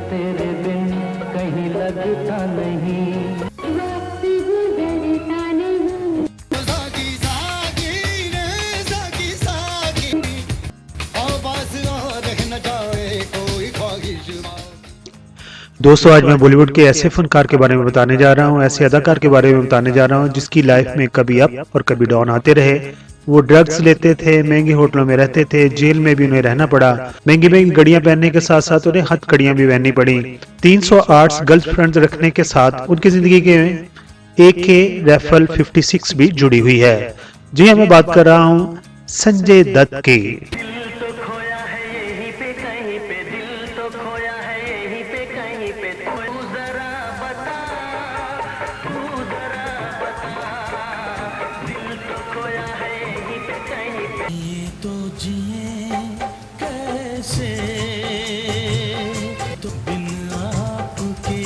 तेरे बिन कहीं लगता नहीं, वक्त गुजरता नहीं। साकी साकी रे साकी साकी, आवाज़ और न जाए कोई ख्वाहिश। दोस्तों, आज मैं बॉलीवुड के ऐसे फनकार के बारे में बताने जा रहा हूँ, ऐसे अदाकार के बारे में बताने जा रहा हूँ जिसकी लाइफ में कभी अप और कभी डाउन आते रहे। वो ड्रग्स लेते थे, महंगे होटलों में रहते थे, जेल में भी उन्हें रहना पड़ा, महंगी महंगी घड़ियां पहनने के साथ साथ उन्हें हथकड़ियां भी पहननी पड़ी। 308 गर्लफ्रेंड्स रखने के साथ उनकी जिंदगी के AK राइफल 56 भी जुड़ी हुई है। जी हाँ, मैं बात कर रहा हूँ संजय दत्त की। ये तो जिए कैसे तो बिन आपके।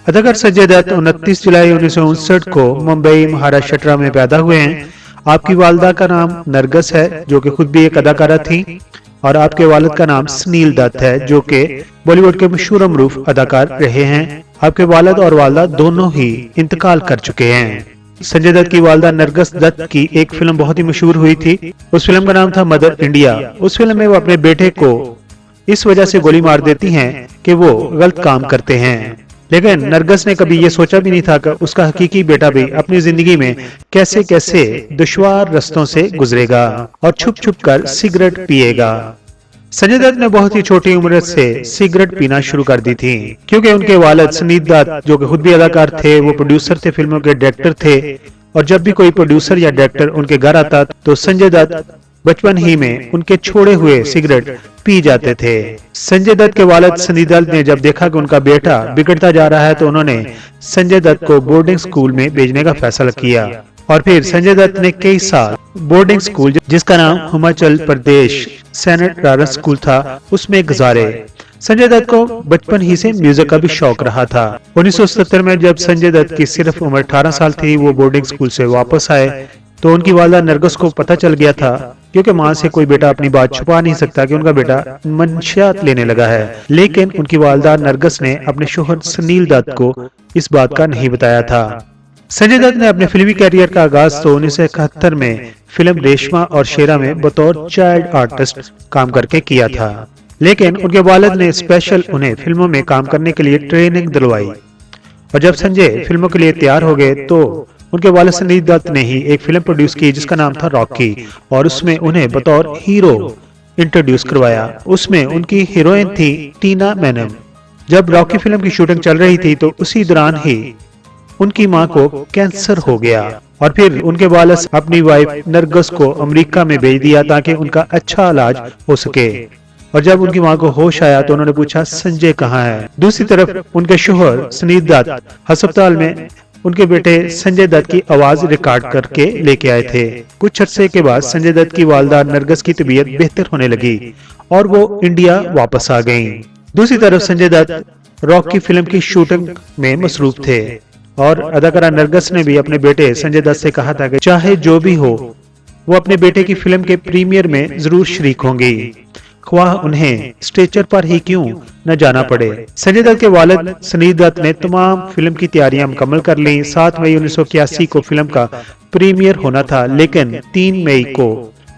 अदाकार संजय दत्त 29 जुलाई 1959 को मुंबई महाराष्ट्र में पैदा हुए हैं। आपकी वालदा का नाम नरगस है जो कि खुद भी एक अदाकारा थी, और आपके वालिद का नाम सुनील दत्त है जो कि बॉलीवुड के मशहूर मरूफ अदाकार रहे हैं। आपके वालिद और वालदा दोनों ही इंतकाल कर चुके हैं। संजय दत्त की वालदा नरगस दत्त की एक फिल्म बहुत ही मशहूर हुई थी। उस फिल्म का नाम था मदर इंडिया। उस फिल्म में वो अपने बेटे को इस वजह से गोली मार देती हैं कि वो गलत काम करते हैं, लेकिन नरगस ने कभी ये सोचा भी नहीं था कि उसका हकीकी बेटा भी अपनी जिंदगी में कैसे कैसे दुश्वार रास्तों से गुजरेगा और छुप छुप कर सिगरेट पिएगा। संजय दत्त ने बहुत ही छोटी उम्र से सिगरेट पीना शुरू कर दी थी, क्योंकि उनके वालिद सुनील दत्त जो कि खुद भी अदाकार थे, वो प्रोड्यूसर थे, फिल्मों के डायरेक्टर थे, और जब भी कोई प्रोड्यूसर या डायरेक्टर उनके घर आता तो संजय दत्त बचपन ही में उनके छोड़े हुए सिगरेट पी जाते थे। संजय दत्त के वालिद सुनील दत्त ने जब देखा कि उनका बेटा बिगड़ता जा रहा है तो उन्होंने संजय दत्त को बोर्डिंग स्कूल में भेजने का फैसला किया, और फिर संजय दत्त ने कई साल बोर्डिंग स्कूल जिसका नाम हिमाचल प्रदेश सेनेट रारस स्कूल था उसमें गुजारे। संजय दत्त को बचपन ही से म्यूजिक का भी शौक रहा था। 1970 में जब संजय दत्त की सिर्फ उम्र 18 साल थी, वो बोर्डिंग स्कूल से वापस आए तो उनकी वालदा नरगस को पता चल गया था, क्योंकि माँ से कोई बेटा अपनी बात छुपा नहीं सकता कि उनका बेटा मंशियात लेने लगा है। लेकिन उनकी वालदा नरगस ने अपने शोहर सुनील दत्त को इस बात का नहीं बताया था। संजय दत्त ने अपने फिल्मी कैरियर का आगाज तो 1971 में फिल्म रेशमा और शेरा में बतौर चाइल्ड आर्टिस्ट काम करके किया था, लेकिन उनके वालिद ने स्पेशल उन्हें फिल्मों में काम करने के लिए ट्रेनिंग दिलवाई, और जब संजय फिल्मों के लिए तैयार हो गए तो उनके वालिद सुनील दत्त ने ही एक फिल्म प्रोड्यूस की जिसका नाम था रॉकी, और उसमें उन्हें बतौर हीरो इंट्रोड्यूस करवाया। उसमें उनकी हीरोइन थी टीना मैनम। जब रॉकी फिल्म की शूटिंग चल रही थी तो उसी दौरान ही उनकी मां को कैंसर हो गया, और फिर उनके वालिद अपनी वाइफ नरगस को अमेरिका में भेज दिया ताकि उनका अच्छा इलाज हो सके। और जब उनकी मां को होश आया तो उन्होंने पूछा संजय कहाँ है। दूसरी तरफ उनके शोहर सुनील दत्त अस्पताल में उनके बेटे संजय दत्त की आवाज रिकॉर्ड करके लेके आए थे। कुछ अरसे के बाद संजय दत्त की वालदा नरगस की तबीयत बेहतर होने लगी और वो इंडिया वापस आ गईं। दूसरी तरफ संजय दत्त रॉकी फिल्म की शूटिंग में मसरूफ थे, और अदाकारा नरगस ने भी अपने बेटे संजय दत्त से कहा था कि चाहे जो भी हो वो अपने बेटे की फिल्म के प्रीमियर में जरूर शरीक होंगी, ख्वाह उन्हें स्टेचर पर ही क्यों न जाना पड़े। संजय दत्त के वालिद सुनील दत्त ने तमाम फिल्म की तैयारियां मुकम्मल कर ली। 7 मई 1981 को फिल्म का प्रीमियर होना था, लेकिन 3 मई को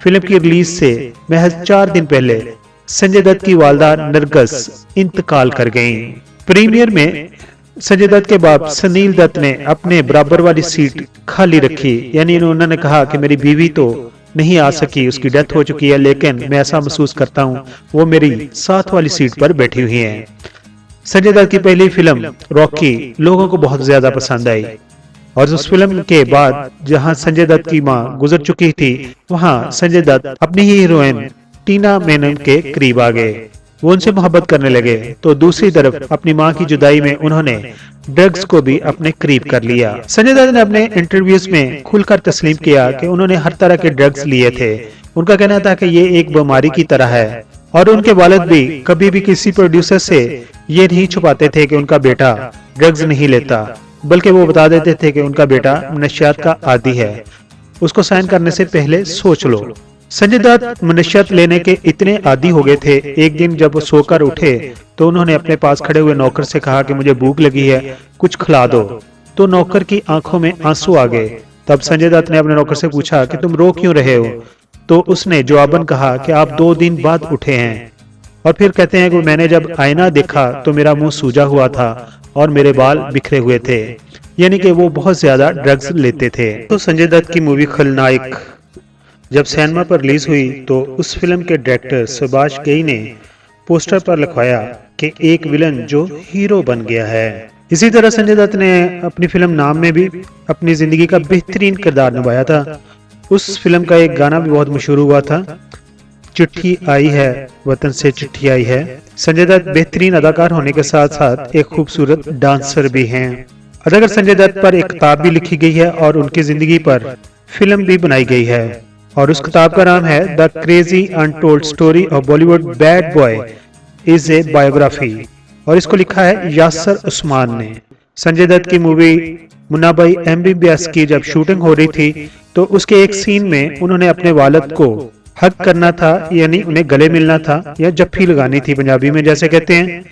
फिल्म की रिलीज से महज 4 दिन पहले संजय दत्त की वालदा नरगस इंतकाल कर गयीं। प्रीमियर में संजय दत्त के बाप सुनील दत्त ने अपने बराबर वाली सीट खाली रखी, यानी उन्होंने कहा कि मेरी बीवी तो नहीं आ सकी, उसकी डेथ हो चुकी है, लेकिन मैं ऐसा महसूस करता हूँ वो मेरी साथ वाली सीट पर बैठी हुई हैं। संजय दत्त की पहली फिल्म रॉकी लोगों को बहुत ज्यादा पसंद आई, और उस फिल्म के बाद जहां संजय दत्त की मां गुजर चुकी थी वहां संजय दत्त अपनी ही हीरोइन टीना मैनन के करीब आ गए, वो उनसे मोहब्बत करने लगे। तो दूसरी तरफ अपनी मां की जुदाई में उन्होंने ड्रग्स को भी अपने करीब कर लिया। संजय दत्त ने अपने इंटरव्यूज में खुलकर तस्लीम किया कि उन्होंने हर तरह के ड्रग्स लिए थे। उनका कहना था कि ये एक बीमारी की तरह है, और उनके वालिद भी कभी भी किसी प्रोड्यूसर से ये नहीं छुपाते थे कि उनका बेटा ड्रग्स नहीं लेता, बल्कि वो बता देते थे कि उनका बेटा नशियात का आदी है, उसको साइन करने से पहले सोच लो। संजय दत्त मनश्यात लेने के इतने आदी हो गए थे, एक दिन जब वो सोकर उठे तो उन्होंने अपने पास खड़े हुए नौकर से कहा कि मुझे भूख लगी है, कुछ खिला दो। तो नौकर की आंखों में आंसू आ गए। तब संजय दत्त ने अपने नौकर से पूछा कि तुम रो क्यों रहे हो? तो उसने जवाबन कहा कि आप 2 दिन बाद उठे हैं। और फिर कहते हैं कि मैंने जब आईना देखा तो मेरा मुंह सूजा हुआ था और मेरे बाल बिखरे हुए थे, यानी कि वो बहुत ज्यादा ड्रग्स लेते थे। तो संजय दत्त की मूवी खलनायक जब सिनेमा पर रिलीज हुई तो उस फिल्म के डायरेक्टर सुभाष घई ने पोस्टर पर लिखवाया कि एक विलन जो हीरो बन गया है। इसी तरह संजय दत्त ने अपनी फिल्म नाम में भी अपनी जिंदगी का बेहतरीन किरदार निभाया था। उस फिल्म का एक गाना भी बहुत मशहूर हुआ था, चिट्ठी आई है वतन से चिट्ठी आई है। संजय दत्त बेहतरीन अदाकार होने के साथ साथ एक खूबसूरत डांसर भी हैं। अदाकार संजय दत्त पर एक किताब भी लिखी गई है और उनकी जिंदगी पर फिल्म भी बनाई गई है और उस किताब का नाम है the crazy untold story of Bollywood bad boy is a biography और इसको लिखा है यासर उस्मान ने। संजय दत्त की मूवी मुन्ना भाई MBBS की जब शूटिंग हो रही थी तो उसके एक सीन में उन्होंने अपने वालिद को हक करना था, यानी उन्हें गले मिलना था या जफ्फी लगानी थी पंजाबी में जैसे कहते हैं।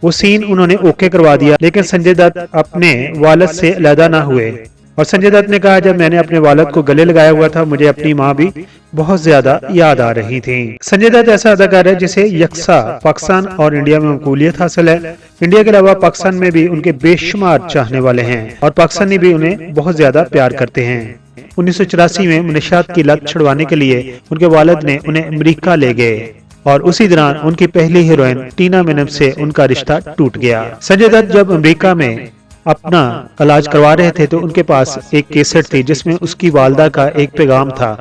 वो सीन उन्होंने ओके करवा दिया, लेकिन संजय दत्त अपने वालिद से अलहदा ना हुए। और संजय दत्त ने कहा जब मैंने अपने वालिद को गले लगाया हुआ था मुझे अपनी माँ भी बहुत ज्यादा याद आ रही थी। संजय दत्त ऐसा अदाकार है जिसे यकसा पाकिस्तान और इंडिया में मकबूलियत हासिल है। इंडिया के अलावा पाकिस्तान में भी उनके बेशुमार चाहने वाले हैं और पाकिस्तानी भी उन्हें बहुत ज्यादा प्यार करते हैं। 1984 में मनश्यात की लत छुड़वाने के लिए उनके वालिद ने उन्हें अमेरिका ले गए और उसी दौरान उनकी पहली हीरोइन टीना मिनम से उनका रिश्ता टूट गया। संजय दत्त जब अमेरिका में अपना इलाज करवा रहे थे तो उनके पास एक कैसेट थी जिसमें उसकी वालदा का एक पैगाम था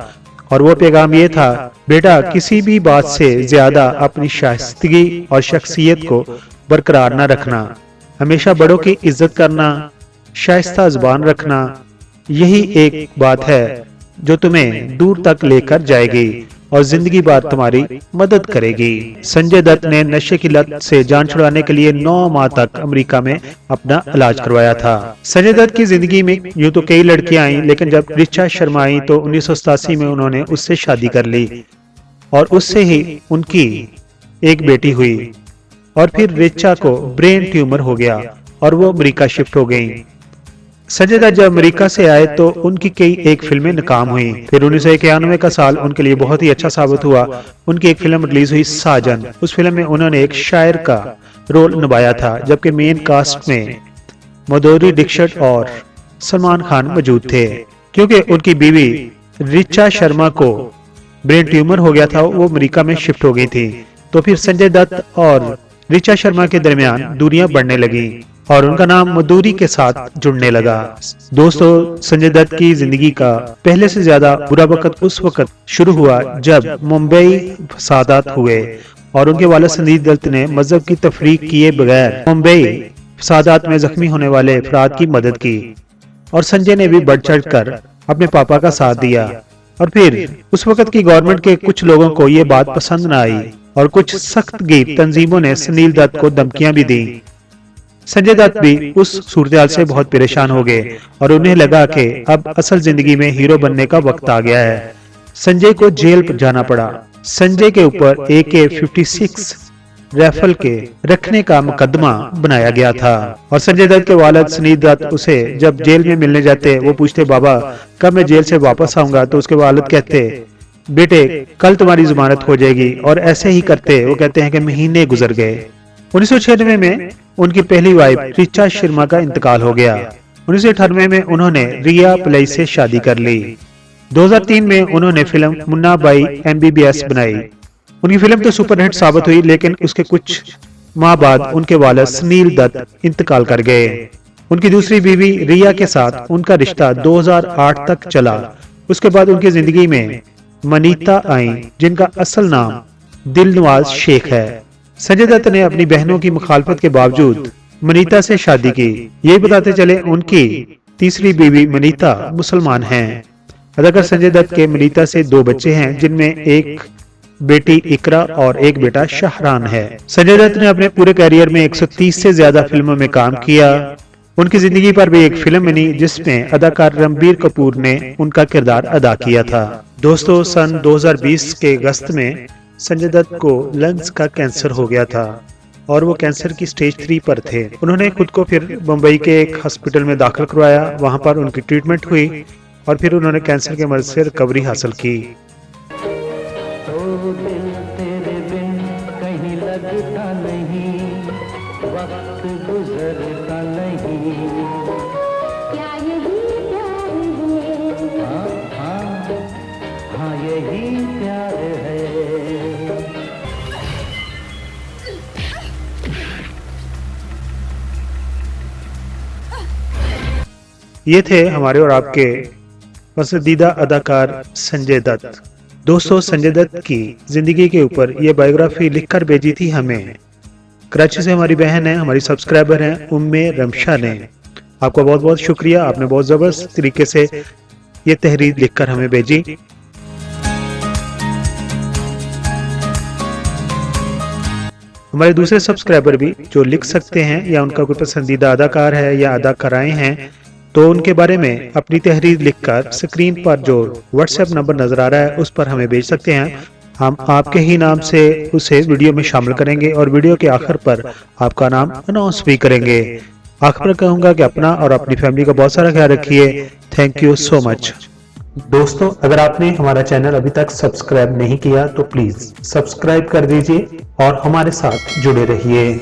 और वो पैगाम ये था, बेटा किसी भी बात से ज्यादा अपनी शाइस्तगी और शख्सियत को बरकरार न रखना, हमेशा बड़ों की इज्जत करना, शाइस्ता जुबान रखना, यही एक बात है जो तुम्हें दूर तक लेकर जाएगी और जिंदगी भर तुम्हारी मदद करेगी। संजय दत्त ने नशे की लत से जान छुड़ाने के लिए 9 माह तक अमेरिका में अपना इलाज करवाया था। संजय दत्त की जिंदगी में यूं तो कई लड़कियां आई, लेकिन जब ऋचा शर्मा आई तो 1987 में उन्होंने उससे शादी कर ली और उससे ही उनकी एक बेटी हुई और फिर ऋचा को ब्रेन ट्यूमर हो गया और वो अमेरिका शिफ्ट हो गई। संजय दत्त जब अमेरिका से आए तो उनकी कई एक फिल्में नाकाम हुई। फिर 1991 का साल उनके लिए बहुत ही अच्छा साबित हुआ। उनकी एक फिल्म रिलीज हुई साजन। उस फिल्म में उन्होंने एक शायर का रोल निभाया था, जबकि मेन कास्ट में माधुरी दीक्षित और सलमान खान मौजूद थे। क्योंकि उनकी बीवी ऋचा शर्मा को ब्रेन ट्यूमर हो गया था, वो अमेरिका में शिफ्ट हो गई थी। तो फिर संजय दत्त और ऋचा शर्मा के दरमियान दूरियां बढ़ने लगी और उनका नाम माधुरी के साथ जुड़ने लगा। दोस्तों, संजय दत्त की जिंदगी का पहले से ज्यादा बुरा वक्त उस वक्त शुरू हुआ जब मुंबई फसादात हुए और उनके वालिद संदीप दत्त ने मजहब की तफरीक किए बगैर मुंबई फसादात में जख्मी होने वाले अफराद की मदद की और संजय ने भी बढ़ चढ़ कर अपने पापा का साथ दिया। और फिर उस वक्त की गवर्नमेंट के कुछ लोगों को ये बात पसंद न आई और कुछ सख्त गिर तंजीमों ने सुनील दत्त को धमकियां भी दी। संजय दत्त भी उस सूरत से बहुत परेशान हो गए और उन्हें लगा कि अब असल जिंदगी में हीरो बनने का वक्त आ गया है। संजय को जेल जाना पड़ा। संजय के ऊपर AK-56 राइफल के रखने का मुकदमा बनाया गया था और संजय दत्त के वालिद सुनील दत्त उसे जब जेल में मिलने जाते, वो पूछते बाबा कब मैं जेल से वापस आऊंगा, तो उसके वालिद कहते बेटे कल तुम्हारी जमानत हो जाएगी और ऐसे ही करते वो कहते हैं कि महीने गुजर गए। 1996 में उनकी पहली वाइफ ऋचा शर्मा का इंतकाल हो गया। 1998 में उन्होंने रिया पलई से शादी कर ली। 2003 में उन्होंने फिल्म मुन्ना भाई MBBS बनाई। उनकी फिल्म तो सुपरहिट साबित हुई, लेकिन उसके कुछ माह बाद उनके वालिद सुनील दत्त इंतकाल कर गए। उनकी दूसरी बीवी रिया के साथ उनका रिश्ता 2008 तक चला। उसके बाद उनकी जिंदगी में मनीता आई, जिनका असल नाम दिलनवाज शेख है। संजय दत्त ने अपनी बहनों की मुखालफत के बावजूद मनीता से शादी की। यही बताते चले उनकी तीसरी बीवी मनीता मुसलमान हैं। अदाकार संजय दत्त के मनीता से 2 बच्चे हैं, जिनमें एक बेटी इकरा और एक बेटा शाहरान है। संजय दत्त ने अपने पूरे कैरियर में 130 से ज्यादा फिल्मों में काम किया। उनकी जिंदगी पर भी एक फिल्म बनी जिसमें अदाकार रणबीर कपूर ने उनका किरदार अदा किया था। दोस्तों, सन 2020 के अगस्त में संजय दत्त को लंग्स का कैंसर हो गया था और वो कैंसर की स्टेज 3 पर थे। उन्होंने खुद को फिर मुंबई के एक हॉस्पिटल में दाखिल करवाया, वहां पर उनकी ट्रीटमेंट हुई और फिर उन्होंने कैंसर के मर्ज से रिकवरी हासिल की। तो दिल तेरे बिन कहीं लगता नहीं, वक्त गुजरता नहीं। क्या यही प्यार है? हाँ हाँ हाँ, यही प्यार है। ये थे हमारे और आपके पसंदीदा अदाकार संजय दत्त। दोस्तों, संजय दत्त की जिंदगी के ऊपर ये बायोग्राफी लिखकर भेजी थी हमें। कराची से हमारी बहन है, हमारी सब्सक्राइबर हैं उम्मे रमशा ने। आपका बहुत बहुत शुक्रिया, आपने बहुत जबरदस्त तरीके से ये तहरीर लिखकर हमें भेजी। हमारे दूसरे सब्सक्राइबर भी जो लिख सकते हैं या उनका कोई पसंदीदा अदाकार है या अदाकाराएं हैं तो उनके बारे में अपनी तहरीर लिखकर स्क्रीन पर जो व्हाट्सएप नंबर नजर आ रहा है उस पर हमें भेज सकते हैं। हम आपके ही नाम से उसे वीडियो में शामिल करेंगे और वीडियो के आखिर पर आपका नाम अनाउंस भी करेंगे। आखिर में कहूंगा कि अपना और अपनी फैमिली का बहुत सारा ख्याल रखिए। Thank you so much. दोस्तों, अगर आपने हमारा चैनल अभी तक सब्सक्राइब नहीं किया तो प्लीज सब्सक्राइब कर दीजिए और हमारे साथ जुड़े रहिए।